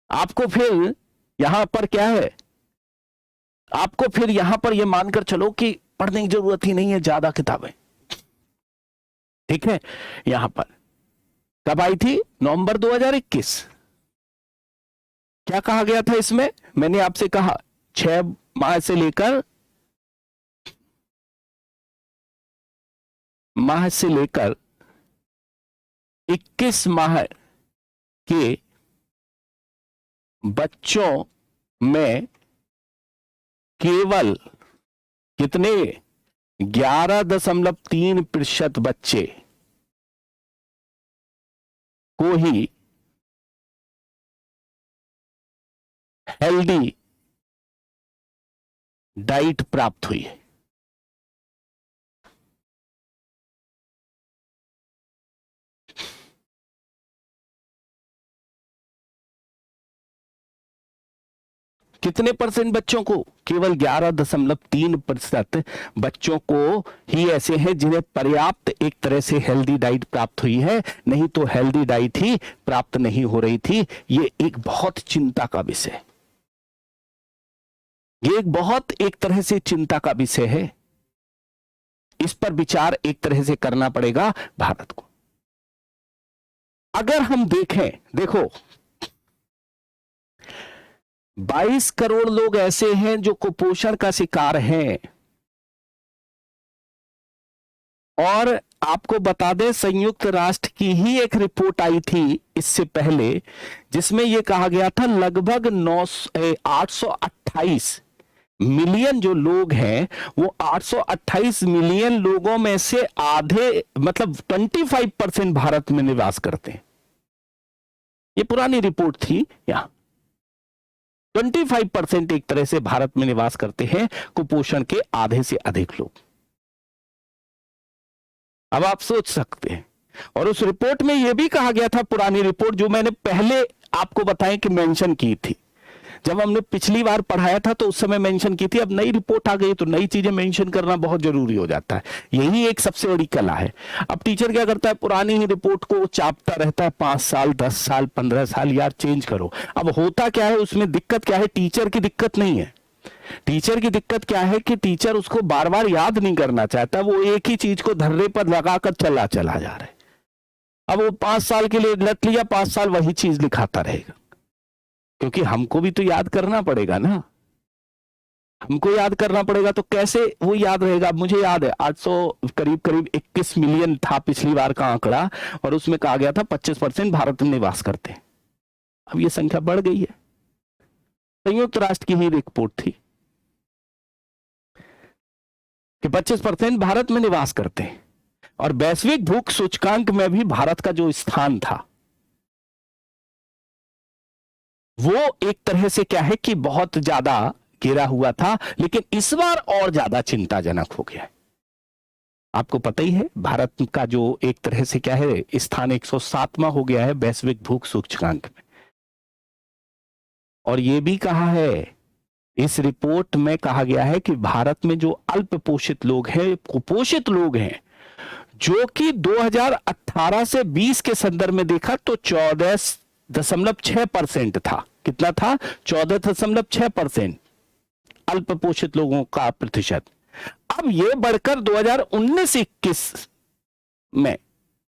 आपको फिर यहां पर क्या है, आपको फिर यहां पर यह मानकर चलो कि पढ़ने की जरूरत ही नहीं है ज्यादा किताबें, ठीक है। यहां पर कब आई थी? नवंबर 2021। क्या कहा गया था इसमें? मैंने आपसे कहा 6 माह से लेकर 21 माह के बच्चों में केवल कितने? 11.3% बच्चे को ही हेल्दी डाइट प्राप्त हुई है। कितने परसेंट बच्चों को? केवल 11.3% बच्चों को ही ऐसे हैं जिन्हें पर्याप्त एक तरह से हेल्दी डाइट प्राप्त हुई है, नहीं तो हेल्दी डाइट ही प्राप्त नहीं हो रही थी। ये एक बहुत चिंता का विषय, ये एक बहुत एक तरह से चिंता का विषय है। इस पर विचार एक तरह से करना पड़ेगा भारत को। अगर हम देखें, देखो 22 करोड़ लोग ऐसे हैं जो कुपोषण का शिकार हैं। और आपको बता दें, संयुक्त राष्ट्र की ही एक रिपोर्ट आई थी इससे पहले, जिसमें यह कहा गया था लगभग 828 मिलियन जो लोग हैं, वो 828 मिलियन लोगों में से आधे, मतलब 25% भारत में निवास करते हैं। ये पुरानी रिपोर्ट थी। यहां 25% एक तरह से भारत में निवास करते हैं, कुपोषण के आधे से अधिक लोग। अब आप सोच सकते हैं, और उस रिपोर्ट में यह भी कहा गया था, पुरानी रिपोर्ट जो मैंने पहले आपको बताएं कि मेंशन की थी, जब हमने पिछली बार पढ़ाया था तो उस समय मेंशन की थी। अब नई रिपोर्ट आ गई तो नई चीजें मेंशन करना बहुत जरूरी हो जाता है। यही एक सबसे बड़ी कला है। अब टीचर क्या करता है, पुरानी ही रिपोर्ट को चापता रहता है, 5 साल 10 साल 15 साल, यार चेंज करो। अब होता क्या है, उसमें दिक्कत क्या है? टीचर की दिक्कत नहीं है। टीचर की दिक्कत क्या है कि टीचर उसको बार बार याद नहीं करना चाहता, वो एक ही चीज को धर्रे पर लगाकर चला जा रहा है। अब वो 5 साल के लिए लत लिया, 5 साल वही चीज लिखाता रहेगा, क्योंकि हमको भी तो याद करना पड़ेगा ना, हमको याद करना पड़ेगा। तो कैसे वो याद रहेगा? मुझे याद है 800 करीब 21 मिलियन था पिछली बार का आंकड़ा, और उसमें कहा गया था 25% भारत में निवास करते हैं। अब ये संख्या बढ़ गई है। संयुक्त राष्ट्र की ही रिपोर्ट थी कि 25% भारत में निवास करते हैं, और वैश्विक भूख सूचकांक में भी भारत का जो स्थान था वो एक तरह से क्या है कि बहुत ज्यादा गिरा हुआ था, लेकिन इस बार और ज्यादा चिंताजनक हो गया है। आपको पता ही है, भारत का जो एक तरह से क्या है स्थान 107वां हो गया है वैश्विक भूख सूचकांक में। और यह भी कहा है, इस रिपोर्ट में कहा गया है कि भारत में जो अल्प पोषित लोग हैं, कुपोषित लोग हैं, जो कि 2018 से 20 के संदर्भ में देखा तो 14.6% था। कितना था? 14.6% अल्प पोषित लोगों का प्रतिशत। अब यह बढ़कर 2019-21 में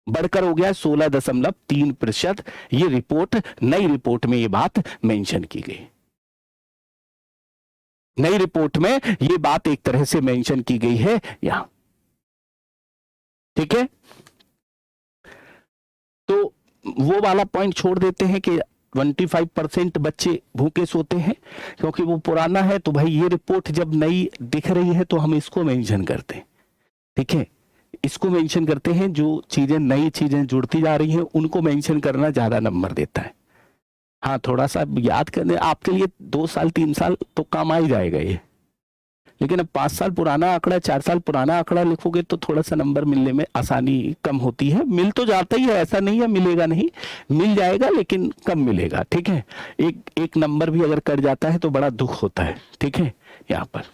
बढ़कर हो गया 16.3%। यह रिपोर्ट, नई रिपोर्ट में यह बात मेंशन की गई। नई रिपोर्ट में यह बात एक तरह से मेंशन की गई है यहां। ठीक है, तो वो वाला पॉइंट छोड़ देते हैं कि 25% बच्चे भूखे सोते हैं, क्योंकि वो पुराना है। तो भाई ये रिपोर्ट जब नई दिख रही है तो हम इसको मेंशन करते हैं। ठीक है, इसको मेंशन करते हैं। जो चीजें नई चीजें जुड़ती जा रही हैं उनको मेंशन करना ज्यादा नंबर देता है। हाँ, थोड़ा सा याद करने आपके लिए 2 साल 3 साल तो काम आ ही जाएगा ये, लेकिन अब 5 साल पुराना आंकड़ा, 4 साल पुराना आंकड़ा लिखोगे तो थोड़ा सा नंबर मिलने में आसानी कम होती है। मिल तो जाता ही है, ऐसा नहीं है मिलेगा नहीं, मिल जाएगा लेकिन कम मिलेगा। ठीक है, एक नंबर भी अगर कट जाता है तो बड़ा दुख होता है। ठीक है, यहां पर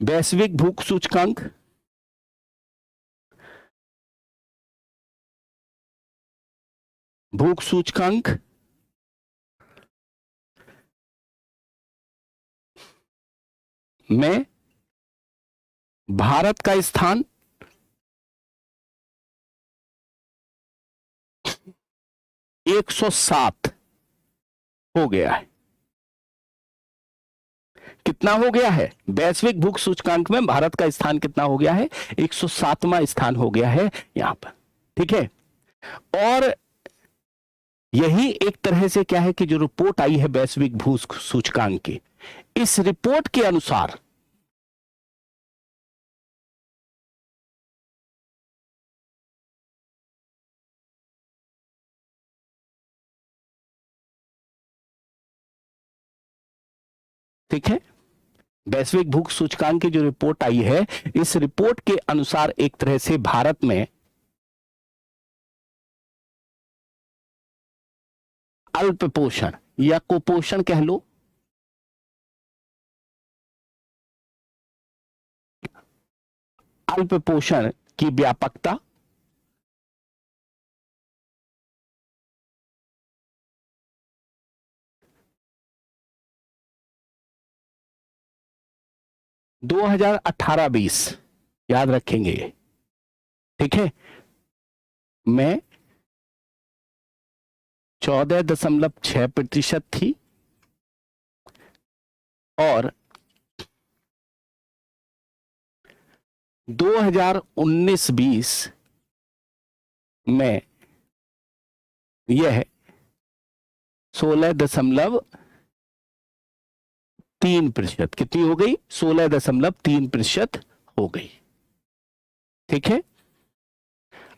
वैश्विक भूख सूचकांक, भूख सूचकांक में भारत का स्थान 107 हो गया है। कितना हो गया है? वैश्विक भूख सूचकांक में भारत का स्थान कितना हो गया है? 107वां स्थान हो गया है यहां पर। ठीक है, और यही एक तरह से क्या है कि जो रिपोर्ट आई है वैश्विक भूख सूचकांक की, इस रिपोर्ट के अनुसार ठीक है, वैश्विक भूख सूचकांक की जो रिपोर्ट आई है, इस रिपोर्ट के अनुसार एक तरह से भारत में अल्प पोषण या कुपोषण कह लो, अल्प पोषण की व्यापकता दो 2018-20 याद रखेंगे। ठीक है, में 14.6% थी और 2019-20 में यह 16.3%। कितनी हो गई? 16.3% हो गई। ठीक है,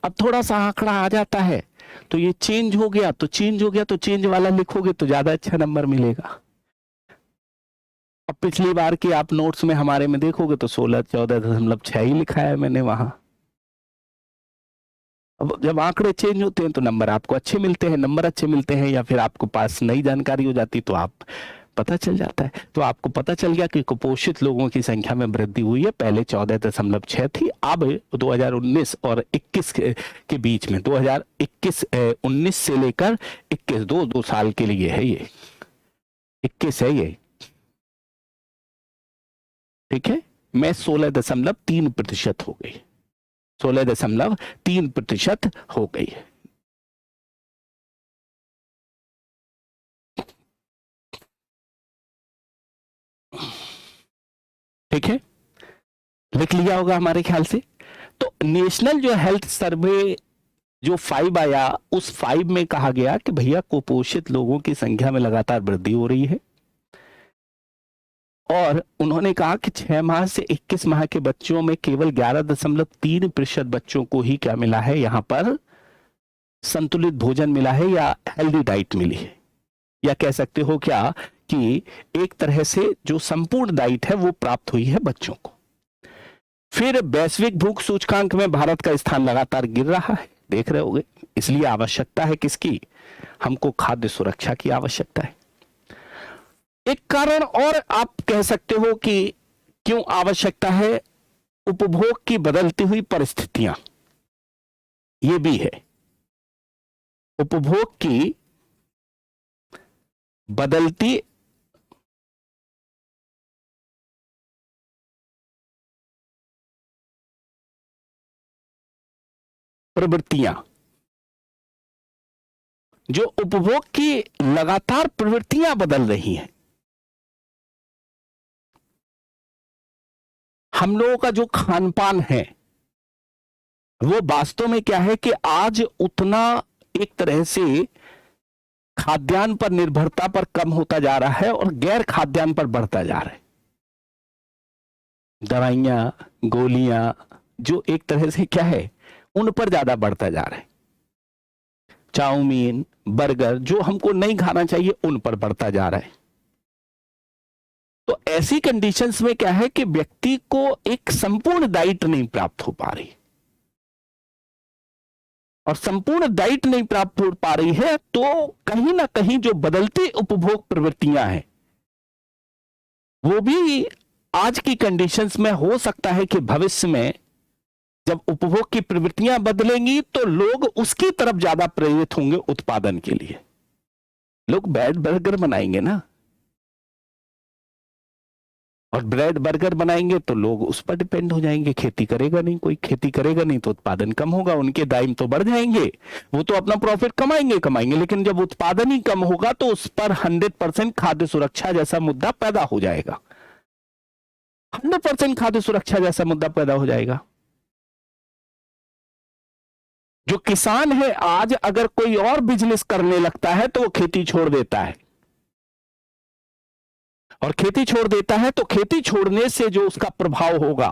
अब थोड़ा सा आंकड़ा आ जाता है तो ये चेंज हो गया तो चेंज हो गया, तो चेंज वाला लिखोगे तो ज्यादा अच्छा नंबर मिलेगा। अब पिछली बार की आप नोट्स में हमारे में देखोगे तो 14.6 ही लिखा है मैंने वहां। अब जब आंकड़े चेंज होते हैं तो नंबर आपको अच्छे मिलते हैं, नंबर अच्छे मिलते हैं, या फिर आपको पास नई जानकारी हो जाती तो आप पता चल जाता है। तो आपको पता चल गया कि कुपोषित लोगों की संख्या में वृद्धि हुई है। पहले 14.6 थी, अब 2019 और 21 के बीच में 19 से लेकर 21 दो साल के लिए है ये, 21 है ये। ठीक है, मैं 16.3% हो गई, 16.3% हो गई है। ठीक है, लिख लिया होगा हमारे ख्याल से। तो नेशनल जो हेल्थ सर्वे जो 5 आया, उस 5 में कहा गया कि भैया कुपोषित लोगों की संख्या में लगातार वृद्धि हो रही है, और उन्होंने कहा कि 6 माह से 21 माह के बच्चों में केवल 11.3% बच्चों को ही क्या मिला है, यहां पर संतुलित भोजन मिला है या हेल्दी डाइट मिली है, या कह सकते हो क्या कि एक तरह से जो संपूर्ण डाइट है वो प्राप्त हुई है बच्चों को। फिर वैश्विक भूख सूचकांक में भारत का स्थान लगातार गिर रहा है, देख रहे होगे। इसलिए आवश्यकता है किसकी? हमको खाद्य सुरक्षा की आवश्यकता है। एक कारण और आप कह सकते हो कि क्यों आवश्यकता है, उपभोग की बदलती हुई परिस्थितियां, ये भी है। उपभोग की बदलती प्रवृत्तियां, जो उपभोग की लगातार प्रवृत्तियां बदल रही हैं, हम लोगों का जो खान पान है वो वास्तव में क्या है कि आज उतना एक तरह से खाद्यान्न पर निर्भरता पर कम होता जा रहा है और गैर खाद्यान्न पर बढ़ता जा रहा है। दवाइयां, गोलियां जो एक तरह से क्या है उन पर ज्यादा बढ़ता जा रहा है। चाउमीन, बर्गर जो हमको नहीं खाना चाहिए उन पर बढ़ता जा रहा है। तो ऐसी कंडीशंस में क्या है कि व्यक्ति को एक संपूर्ण डाइट नहीं प्राप्त हो पा रही, और संपूर्ण डाइट नहीं प्राप्त हो पा रही है तो कहीं ना कहीं जो बदलती उपभोग प्रवृत्तियां हैं वो भी आज की कंडीशंस में हो सकता है कि भविष्य में जब उपभोग की प्रवृत्तियां बदलेंगी तो लोग उसकी तरफ ज्यादा प्रेरित होंगे उत्पादन के लिए। लोग ब्रेड बर्गर बनाएंगे ना, और ब्रेड बर्गर बनाएंगे तो लोग उस पर डिपेंड हो जाएंगे। खेती करेगा नहीं कोई, खेती करेगा नहीं तो उत्पादन कम होगा, उनके दाम तो बढ़ जाएंगे, वो तो अपना प्रॉफिट कमाएंगे, लेकिन जब उत्पादन ही कम होगा तो उस पर 100% खाद्य सुरक्षा जैसा मुद्दा पैदा हो जाएगा। 100% खाद्य सुरक्षा जैसा मुद्दा पैदा हो जाएगा। जो किसान है आज अगर कोई और बिजनेस करने लगता है तो वो खेती छोड़ देता है, और खेती छोड़ देता है तो खेती छोड़ने से जो उसका प्रभाव होगा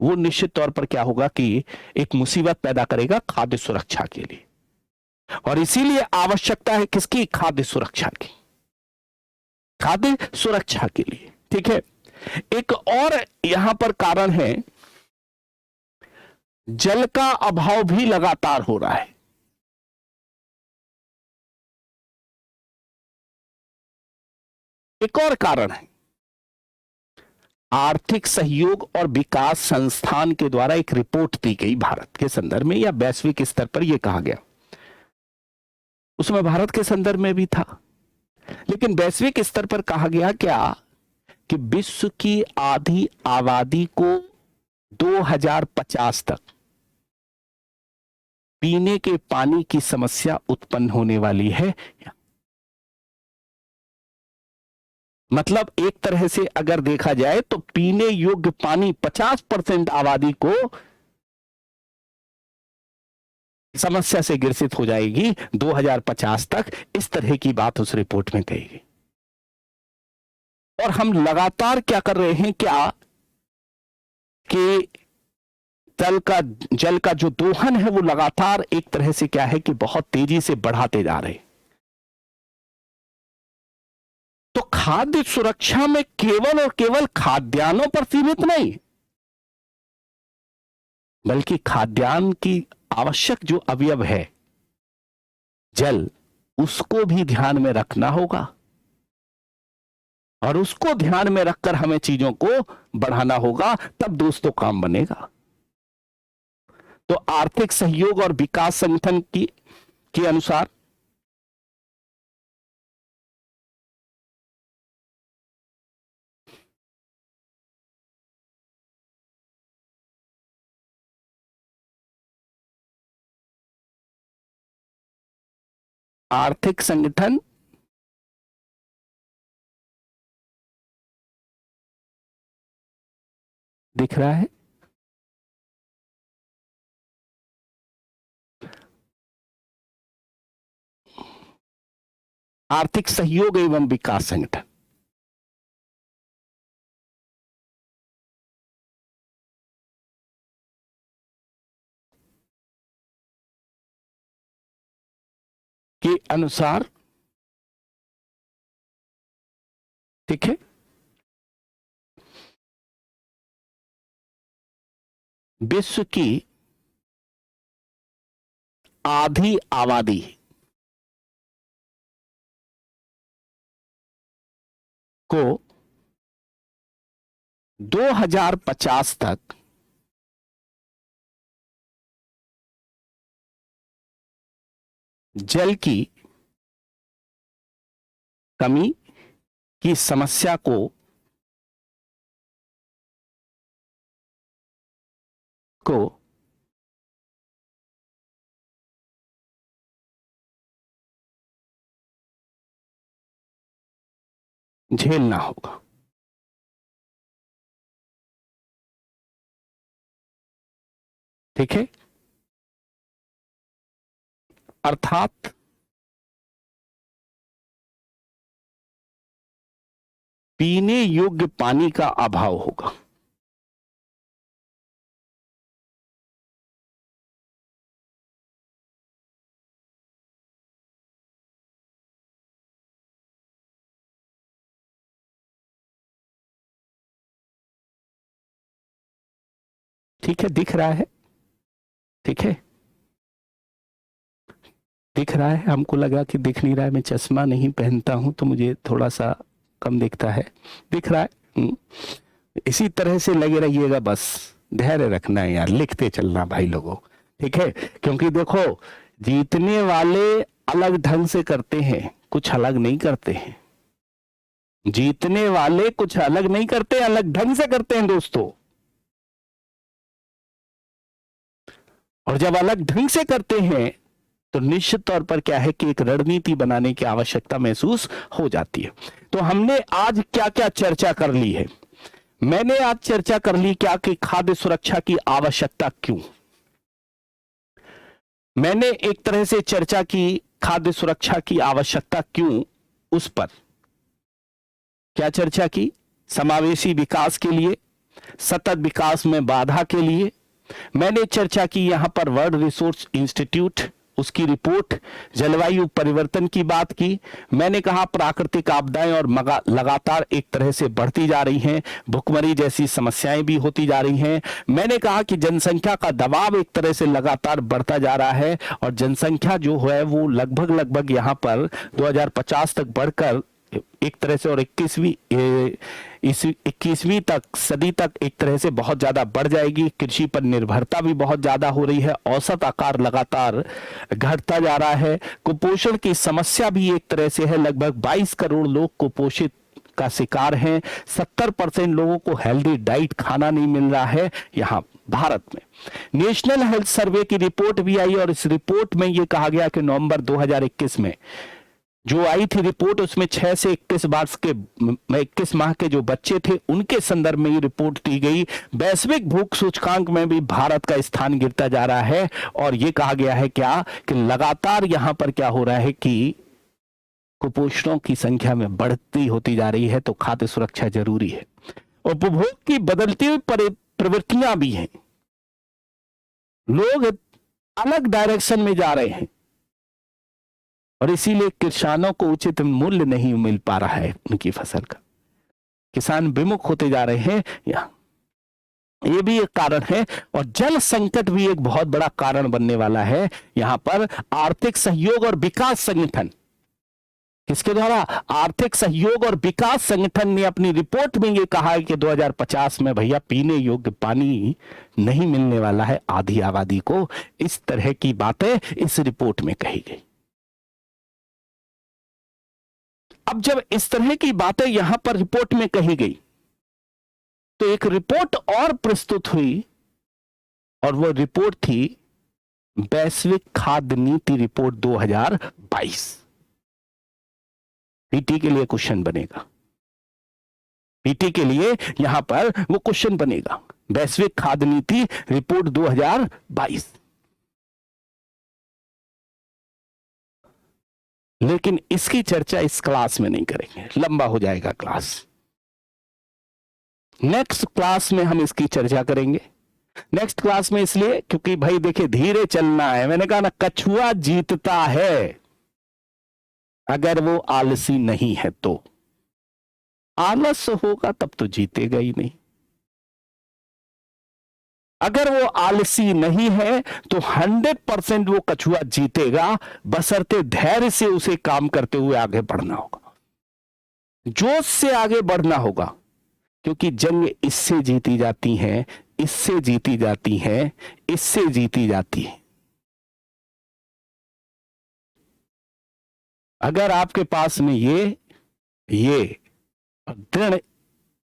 वो निश्चित तौर पर क्या होगा कि एक मुसीबत पैदा करेगा खाद्य सुरक्षा के लिए। और इसीलिए आवश्यकता है किसकी? खाद्य सुरक्षा की, खाद्य सुरक्षा के लिए। ठीक है, एक और यहां पर कारण है, जल का अभाव भी लगातार हो रहा है। एक और कारण है, आर्थिक सहयोग और विकास संस्थान के द्वारा एक रिपोर्ट दी गई भारत के संदर्भ में, या वैश्विक स्तर पर यह कहा गया, उसमें भारत के संदर्भ में भी था, लेकिन वैश्विक स्तर पर कहा गया क्या कि विश्व की आधी आबादी को 2050 तक पीने के पानी की समस्या उत्पन्न होने वाली है। मतलब एक तरह से अगर देखा जाए तो पीने योग्य पानी 50% आबादी को समस्या से ग्रसित हो जाएगी 2050 तक, इस तरह की बात उस रिपोर्ट में कही गई। और हम लगातार क्या कर रहे हैं क्या कि जल का जो दोहन है वो लगातार एक तरह से क्या है कि बहुत तेजी से बढ़ाते जा रहे हैं। तो खाद्य सुरक्षा में केवल और केवल खाद्यान्नों पर सीमित नहीं, बल्कि खाद्यान्न की आवश्यक जो अवयव है जल, उसको भी ध्यान में रखना होगा, और उसको ध्यान में रखकर हमें चीजों को बढ़ाना होगा, तब दोस्तों काम बनेगा। तो आर्थिक सहयोग और विकास संगठन के अनुसार आर्थिक संगठन दिख रहा है, आर्थिक सहयोग एवं विकास संगठन, के अनुसार, ठीक है, विश्व की आधी आबादी को 2050 तक जल की कमी की समस्या को झेलना होगा। ठीक है, अर्थात पीने योग्य पानी का अभाव होगा। ठीक है, दिख रहा है, ठीक है, दिख रहा है। हमको लगा कि दिख नहीं रहा है, मैं चश्मा नहीं पहनता हूं तो मुझे थोड़ा सा कम दिखता है। दिख रहा है। इसी तरह से लगे रहिएगा, बस धैर्य रखना है यार, लिखते चलना भाई लोगों, ठीक है। क्योंकि देखो, जीतने वाले अलग ढंग से करते हैं, कुछ अलग नहीं करते हैं। जीतने वाले कुछ अलग नहीं करते, अलग ढंग से करते हैं दोस्तों। और जब अलग ढंग से करते हैं तो निश्चित तौर पर क्या है कि एक रणनीति बनाने की आवश्यकता महसूस हो जाती है। तो हमने आज क्या क्या चर्चा कर ली है? मैंने आज चर्चा कर ली क्या कि खाद्य सुरक्षा की आवश्यकता क्यों। मैंने एक तरह से चर्चा की खाद्य सुरक्षा की आवश्यकता क्यों, उस पर क्या चर्चा की? समावेशी विकास के लिए, सतत विकास में बाधा के लिए। मैंने चर्चा की यहां पर वर्ल्ड रिसोर्स इंस्टीट्यूट, उसकी रिपोर्ट, जलवायु परिवर्तन की बात की। मैंने कहा प्राकृतिक आपदाएं और लगातार एक तरह से बढ़ती जा रही हैं, भुखमरी जैसी समस्याएं भी होती जा रही हैं। मैंने कहा कि जनसंख्या का दबाव एक तरह से लगातार बढ़ता जा रहा है और जनसंख्या जो है वो लगभग यहां पर 2050 तक बढ़कर एक तरह से और 21वीं तक सदी तक एक तरह से बहुत ज्यादा बढ़ जाएगी। कृषि पर निर्भरता भी बहुत ज्यादा हो रही है, औसत आकार लगातार घटता जा रहा है। कुपोषण की समस्या भी एक तरह से है, लगभग 22 करोड़ लोग कुपोषित का शिकार हैं। 70% लोगों को हेल्दी डाइट खाना नहीं मिल रहा है यहां भारत में। नेशनल हेल्थ सर्वे की रिपोर्ट भी आई और इस रिपोर्ट में यह कहा गया कि नवंबर 2021 में जो आई थी रिपोर्ट, उसमें 6 से 21 माह के जो बच्चे थे उनके संदर्भ में ये रिपोर्ट दी गई। वैश्विक भूख सूचकांक में भी भारत का स्थान गिरता जा रहा है और ये कहा गया है क्या कि लगातार यहां पर क्या हो रहा है कि कुपोषणों की संख्या में बढ़ती होती जा रही है। तो खाद्य सुरक्षा जरूरी है। उपभोग की बदलती हुई प्रवृत्तियां भी हैं, लोग अलग डायरेक्शन में जा रहे हैं और इसीलिए किसानों को उचित मूल्य नहीं मिल पा रहा है उनकी फसल का। किसान विमुख होते जा रहे हैं, ये भी एक कारण है। और जल संकट भी एक बहुत बड़ा कारण बनने वाला है। यहां पर आर्थिक सहयोग और विकास संगठन, किसके द्वारा? आर्थिक सहयोग और विकास संगठन ने अपनी रिपोर्ट में यह कहा है कि 2050 में भैया पीने योग्य पानी नहीं मिलने वाला है आधी आबादी को। इस तरह की बातें इस रिपोर्ट में कही गई। अब जब इस तरह की बातें यहां पर रिपोर्ट में कही गई तो एक रिपोर्ट और प्रस्तुत हुई और वो रिपोर्ट थी वैश्विक खाद्य नीति रिपोर्ट 2022। पीटी के लिए क्वेश्चन बनेगा, पीटी के लिए यहां पर वो क्वेश्चन बनेगा, वैश्विक खाद्य नीति रिपोर्ट 2022। लेकिन इसकी चर्चा इस क्लास में नहीं करेंगे, लंबा हो जाएगा क्लास। नेक्स्ट क्लास में हम इसकी चर्चा करेंगे। नेक्स्ट क्लास में इसलिए क्योंकि भाई देखिए धीरे चलना है। मैंने कहा ना, कछुआ जीतता है अगर वो आलसी नहीं है तो। आलस होगा तब तो जीतेगा ही नहीं। अगर वो आलसी नहीं है तो 100% वो कछुआ जीतेगा, बशर्ते धैर्य से उसे काम करते हुए आगे बढ़ना होगा, जोश से आगे बढ़ना होगा। क्योंकि जंग इससे जीती जाती है, इससे जीती जाती है, इससे जीती जाती है। अगर आपके पास में ये दृढ़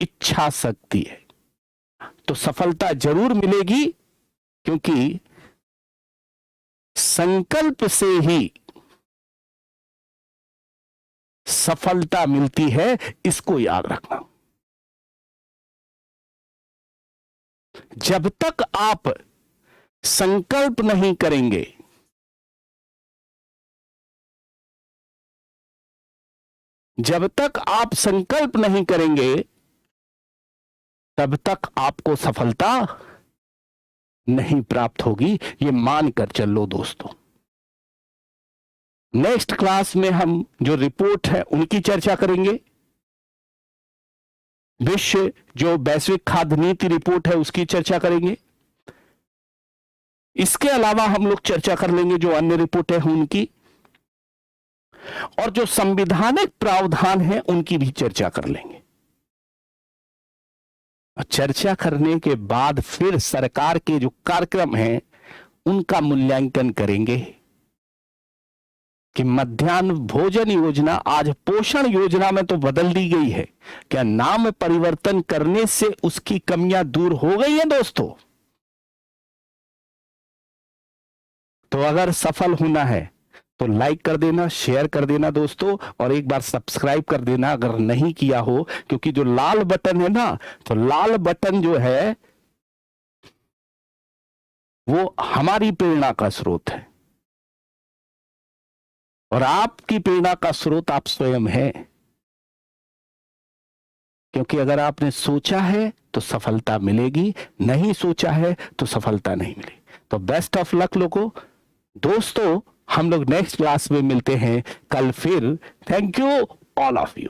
इच्छा शक्ति है तो सफलता जरूर मिलेगी, क्योंकि संकल्प से ही सफलता मिलती है, इसको याद रखना। जब तक आप संकल्प नहीं करेंगे, जब तक आप संकल्प नहीं करेंगे तब तक आपको सफलता नहीं प्राप्त होगी, ये मानकर चलो दोस्तों। नेक्स्ट क्लास में हम जो रिपोर्ट है उनकी चर्चा करेंगे। विश्व जो वैश्विक खाद्य नीति रिपोर्ट है उसकी चर्चा करेंगे। इसके अलावा हम लोग चर्चा कर लेंगे जो अन्य रिपोर्टें हैं उनकी, और जो संवैधानिक प्रावधान है उनकी भी चर्चा कर लेंगे। चर्चा करने के बाद फिर सरकार के जो कार्यक्रम हैं उनका मूल्यांकन करेंगे कि मध्याह्न भोजन योजना आज पोषण योजना में तो बदल दी गई है, क्या नाम परिवर्तन करने से उसकी कमियां दूर हो गई हैं दोस्तों? तो अगर सफल होना है तो लाइक कर देना, शेयर कर देना दोस्तों, और एक बार सब्सक्राइब कर देना अगर नहीं किया हो, क्योंकि जो लाल बटन है ना, तो लाल बटन जो है वो हमारी प्रेरणा का स्रोत है, और आपकी प्रेरणा का स्रोत आप स्वयं हैं। क्योंकि अगर आपने सोचा है तो सफलता मिलेगी, नहीं सोचा है तो सफलता नहीं मिलेगी। तो बेस्ट ऑफ लक लोगों। दोस्तों हम लोग नेक्स्ट क्लास में मिलते हैं कल फिर। Thank you all of you.